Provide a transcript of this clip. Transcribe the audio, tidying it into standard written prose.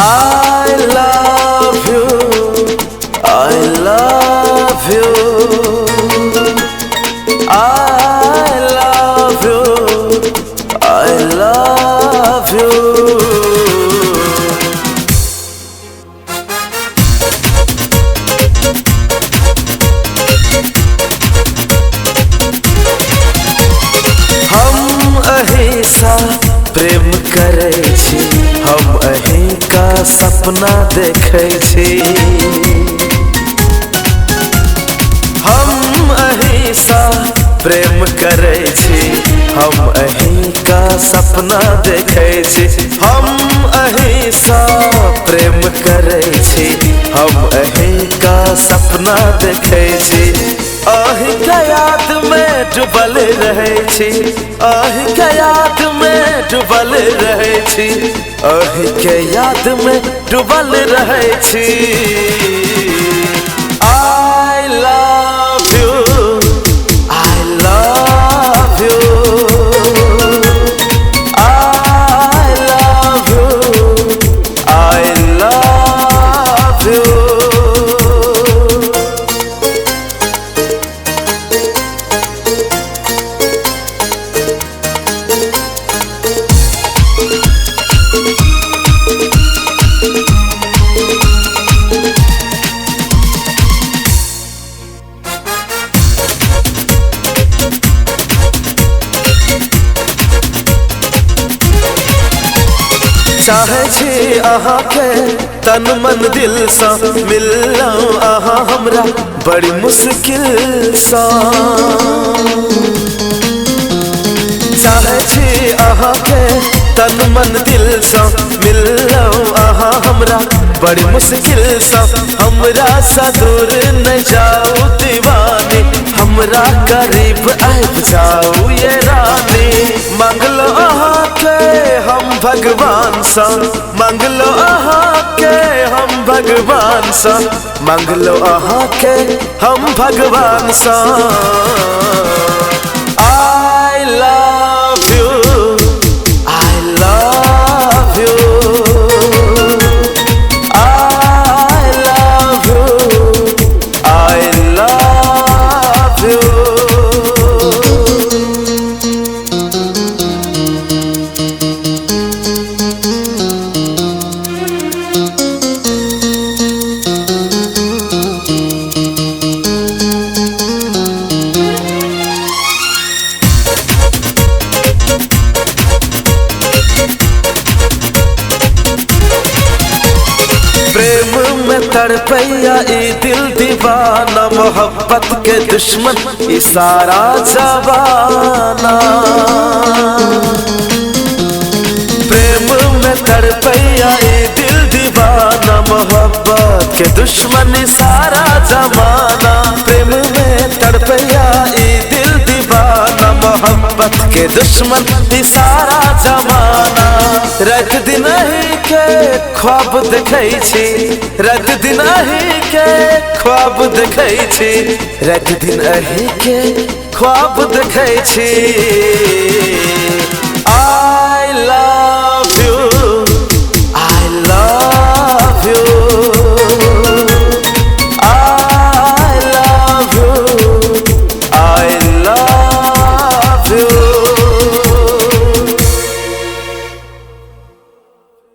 I love you, I love you, I love you, I love you. हम अहिंसा प्रेम करे छी, हम अहीं का सपना देखे छी। हम अहिंसा प्रेम करे छी, हम अहीं का सपना देखे छी। हम अहिंसा प्रेम करे छी, हम अहीं का सपना देखे छी। अहीं का याद में डूबल रहे छी, अहीं का याद में डूबल रहे छी, अहीं के याद में डूबल रहे छी। I love you, I love you, I love you, I love you. चाहे छी अहाँ के तन मन दिल सा, मिललौं अहाँ हमरा बड़ी मुश्किल सा। चाहे छी अहाँ के तन मन दिल सा, मिललौं अहाँ हमरा बड़ी मुश्किल सा। हमरा सा दूर न जाओ दीवानी, हमरा करीब आइब जाओ ये रानी। मांगलो अहाँ के हम भगवान सा, मांगलो अहाँ के हम भगवान सा, मांगलो अहाँ के हम भगवान सा। I love you, I love you, I love you, I love you. प्रेम में तड़पैया ई दिल दीवाना, मोहब्बत के दुश्मन ई सारा जमाना। प्रेम में तड़पैया ई दिल दीवाना, मोहब्बत के दुश्मन ई सारा जमाना। प्रेम में तड़पैया ई दिल दीवाना, मोहब्बत के दुश्मन ई सारा जमाना। रात दिन ही के ख्वाब देखै छी, रात दिन ही के ख्वाब देखै छी, रात दिन ही के ख्वाब देखै छी।